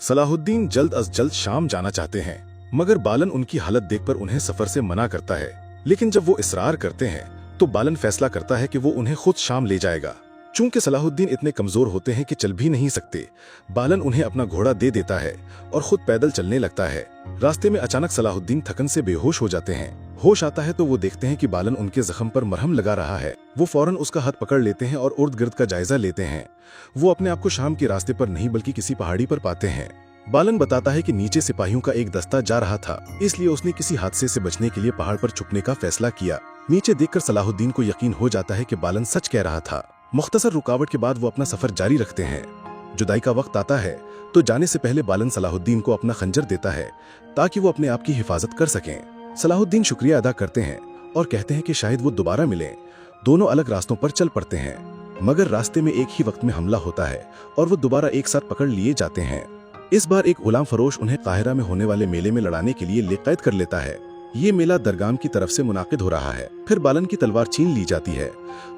सलाहुद्दीन जल्द अज जल्द शाम जाना चाहते हैं, मगर बालन उनकी हालत देखकर उन्हें सफर से मना करता है। लेकिन जब वो इसरार करते हैं तो बालन फैसला करता है कि वो उन्हें खुद शाम ले जाएगा। चूंकि सलाहुद्दीन इतने कमजोर होते हैं कि चल भी नहीं सकते, बालन उन्हें अपना घोड़ा दे देता है और खुद पैदल चलने लगता है। रास्ते में अचानक सलाहुद्दीन थकन से बेहोश हो जाते हैं। होश आता है तो वो देखते हैं कि बालन उनके जख्म पर मरहम लगा रहा है। वो फौरन उसका हाथ पकड़ लेते हैं और इर्द गिर्द का जायजा लेते हैं। वो अपने आप को शाम के रास्ते पर नहीं बल्कि किसी पहाड़ी पर पाते हैं। बालन बताता है कि नीचे सिपाहियों का एक दस्ता जा रहा था, इसलिए उसने किसी हादसे से बचने के लिए पहाड़ पर छुपने का फैसला किया। नीचे देखकर सलाहुद्दीन को यकीन हो जाता है कि बालन सच कह रहा था। मुख्तसर रुकावट के बाद वो अपना सफर जारी रखते हैं। जुदाई का वक्त आता है तो जाने से पहले बालन सलाहुद्दीन को अपना खंजर देता है ताकि वो अपने आप की हिफाजत कर सकें। सलाहुद्दीन शुक्रिया अदा करते हैं और कहते हैं कि शायद वो दोबारा मिलें। दोनों अलग रास्तों पर चल पड़ते हैं, मगर रास्ते में एक ही वक्त में हमला होता है और वो दोबारा एक साथ पकड़ लिए जाते हैं। इस बार एक गुलाम फरोश उन्हें काहिरा में होने वाले मेले में लड़ाने के लिए कैद कर लेता है। ये मेला दरगाम की तरफ से मुनाकिद हो रहा है। फिर बालन की तलवार छीन ली जाती है।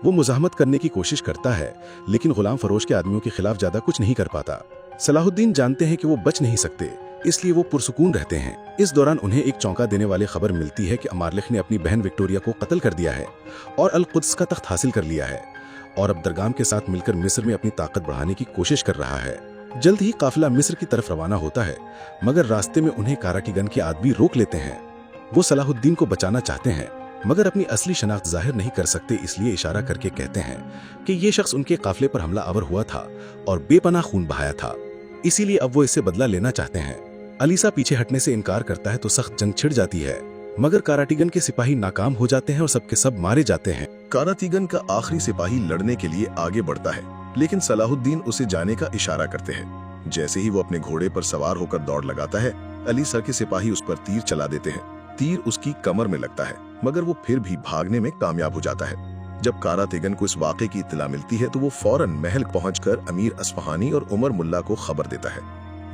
वो मुजाहमत करने की कोशिश करता है, लेकिन गुलाम फरोश के आदमियों के खिलाफ ज्यादा कुछ नहीं कर पाता। सलाहुद्दीन जानते हैं कि वो बच नहीं सकते, इसलिए वो पुरसुकून रहते हैं। इस दौरान उन्हें एक चौंका देने वाली खबर मिलती है कि अमारलिख ने अपनी बहन विक्टोरिया को कत्ल कर दिया है और अल कुद्स का तख्त हासिल कर लिया है और अब दरगाम के साथ मिलकर मिस्र में अपनी ताकत बढ़ाने की कोशिश कर रहा है। जल्द ही काफिला मिस्र की तरफ रवाना होता है, मगर रास्ते में उन्हें काराटीगन के आदमी रोक लेते हैं। वो सलाहुद्दीन को बचाना चाहते हैं, मगर अपनी असली शनाख्त जाहिर नहीं कर सकते, इसलिए इशारा करके कहते हैं कि ये शख्स उनके काफिले पर हमला आवर हुआ था और बेपनाह खून बहाया था, इसीलिए अब वो इससे बदला लेना चाहते हैं। अलीसा पीछे हटने से इनकार करता है तो सख्त जंग छिड़ जाती है, मगर काराटीगन के सिपाही नाकाम हो जाते हैं और सबके सब मारे जाते हैं। कारातीगन का आखिरी सिपाही लड़ने के लिए आगे बढ़ता है, लेकिन सलाहुद्दीन उसे जाने का इशारा करते हैं। जैसे ही वो अपने घोड़े पर सवार होकर दौड़ लगाता है, अलीसा के सिपाही उस पर तीर चला देते हैं। तीर उसकी कमर में लगता है, मगर वो फिर भी भागने में कामयाब हो जाता है। जब कारातीगन को इस वाक़े की इत्तला मिलती है तो वो फौरन महल पहुंचकर अमीर अस्फहानी और उमर मुल्ला को खबर देता है।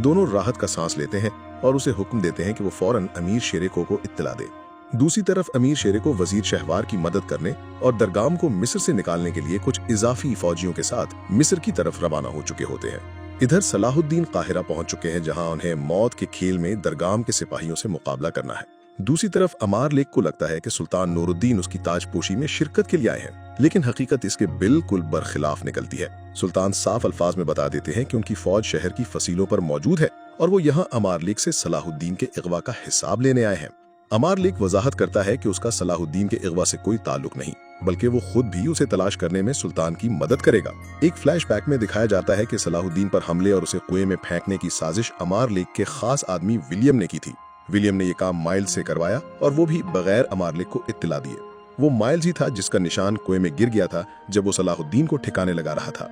दोनों राहत का सांस लेते हैं और उसे हुक्म देते हैं कि वो फौरन अमीर शेरेको को इत्तला दे। दूसरी तरफ अमीर शेरेको वजीर शहवार की मदद करने और दरगाम को मिस्र से निकालने के लिए कुछ इजाफी फौजियों के साथ मिस्र की तरफ रवाना हो चुके होते हैं। इधर सलाहुद्दीन काहिरा पहुंच चुके हैं, जहां उन्हें मौत के खेल में दरगाम के सिपाहियों से मुकाबला करना है। दूसरी तरफ अमारलिक को लगता है कि सुल्तान नूरुद्दीन उसकी ताजपोशी में शिरकत के लिए आए हैं, लेकिन हकीकत इसके बिल्कुल बरखिलाफ निकलती है। सुल्तान साफ अल्फाज में बता देते हैं कि उनकी फौज शहर की फसीलों पर मौजूद है और वो यहाँ अमारलिक से सलाहुद्दीन के इगवा का हिसाब लेने आए हैं। अमारलिक वजाहत करता है कि उसका सलाहुद्दीन के इगवा से कोई ताल्लुक नहीं, बल्कि वो खुद भी उसे तलाश करने में सुल्तान की मदद करेगा। एक फ्लैशबैक में दिखाया जाता है कि सलाहुद्दीन पर हमले और उसे कुएं में फेंकने की साजिश अमारलिक के खास आदमी विलियम ने की थी। विलियम ने यह काम माइल्स से करवाया और वो भी बगैर अमारलिक को इत्तला दिए। वो माइल्स ही था जिसका निशान कुएं में गिर गया था जब वो सलाहुद्दीन को ठिकाने लगा रहा था।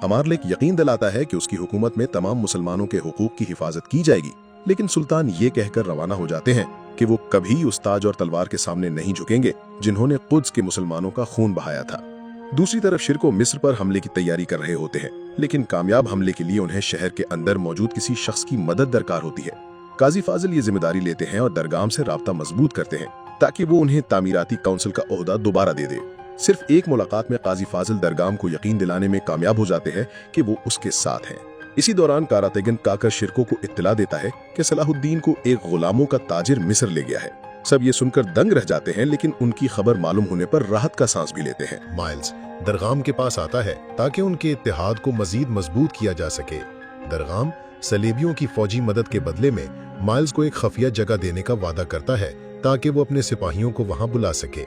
अमारलिक यकीन दिलाता है कि उसकी हुकूमत में तमाम मुसलमानों के हुकूक की हिफाजत की जाएगी, लेकिन सुल्तान ये कहकर रवाना हो जाते हैं कि वो कभी उस ताज और तलवार के सामने नहीं झुकेंगे जिन्होंने कुद्स के मुसलमानों का खून बहाया था। दूसरी तरफ शिरको मिस्र पर हमले की तैयारी कर रहे होते हैं, लेकिन कामयाब हमले के लिए उन्हें शहर के अंदर मौजूद किसी शख्स की मदद दरकार होती है। काजी फाजिल ये जिम्मेदारी लेते हैं और दरगाम से राब्ता मजबूत करते हैं ताकि वो उन्हें तामीराती काउंसिल का ओहदा दोबारा दे दे। सिर्फ एक मुलाकात में काजी फाजिल दरगाम को यकीन दिलाने में कामयाब हो जाते हैं कि वो उसके साथ हैं। इसी दौरान कारातीगन काकर शिरको को इत्तला देता है कि सलाहुद्दीन को एक गुलामों का ताजिर मिस्र ले गया है। सब ये सुनकर दंग रह जाते हैं, लेकिन उनकी खबर मालूम होने पर राहत का सांस भी लेते हैं। माइल्स दरगाम के पास आता है ताकि उनके इत्तेहाद को मजीद मजबूत किया जा सके। दरगाम सलेबियों की फौजी मदद के बदले में माइल्स को एक खफिया जगह देने का वादा करता है ताकि वो अपने सिपाहियों को वहां बुला सके।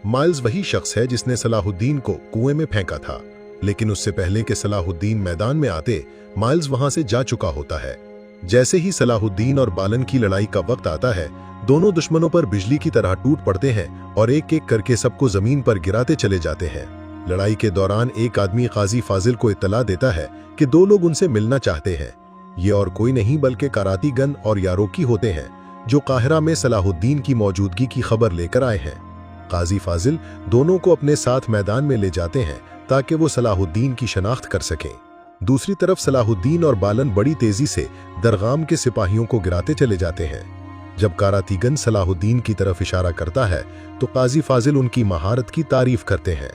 माइल्स वही शख्स है जिसने सलाहुद्दीन को कुएं में फेंका था, लेकिन उससे पहले कि सलाहुद्दीन मैदान में आते माइल्स वहां से जा चुका होता है। जैसे ही सलाहुद्दीन और बालन की लड़ाई का वक्त आता है, दोनों दुश्मनों पर बिजली की तरह टूट पड़ते हैं और एक एक करके सबको जमीन पर गिराते चले जाते हैं। लड़ाई के दौरान एक आदमी काजी फाजिल को इत्तला देता है कि दो लोग उनसे मिलना चाहते हैं। ये और कोई नहीं बल्कि कारातीगन और यारोकी होते हैं, जो काहिरा में सलाहुद्दीन की मौजूदगी की खबर लेकर आए हैं। काजी फाजिल दोनों को अपने साथ मैदान में ले जाते हैं ताकि वो सलाहुद्दीन की शनाख्त कर सकें। दूसरी तरफ सलाहुद्दीन और बालन बड़ी तेजी से दरगाम के सिपाहियों को गिराते चले जाते हैं। जब कारातीगन सलाहुद्दीन की तरफ इशारा करता है तो काजी फाजिल उनकी महारत की तारीफ करते हैं।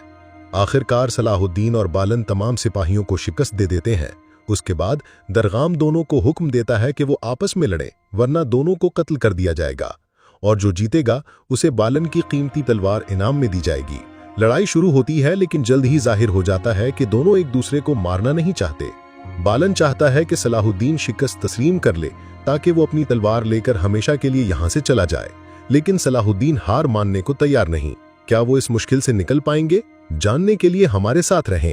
आखिरकार सलाहुद्दीन और बालन तमाम सिपाहियों को शिकस्त दे देते हैं। उसके बाद दरगाम दोनों को हुक्म देता है कि वो आपस में लड़ें, वरना दोनों को कत्ल कर दिया जाएगा और जो जीतेगा उसे बालन की कीमती तलवार इनाम में दी जाएगी। लड़ाई शुरू होती है, लेकिन जल्द ही जाहिर हो जाता है कि दोनों एक दूसरे को मारना नहीं चाहते। बालन चाहता है कि सलाहुद्दीन शिकस्त तस्लीम कर ले ताकि वो अपनी तलवार लेकर हमेशा के लिए यहाँ से चला जाए, लेकिन सलाहुद्दीन हार मानने को तैयार नहीं। क्या वो इस मुश्किल से निकल पाएंगे? जानने के लिए हमारे साथ रहें।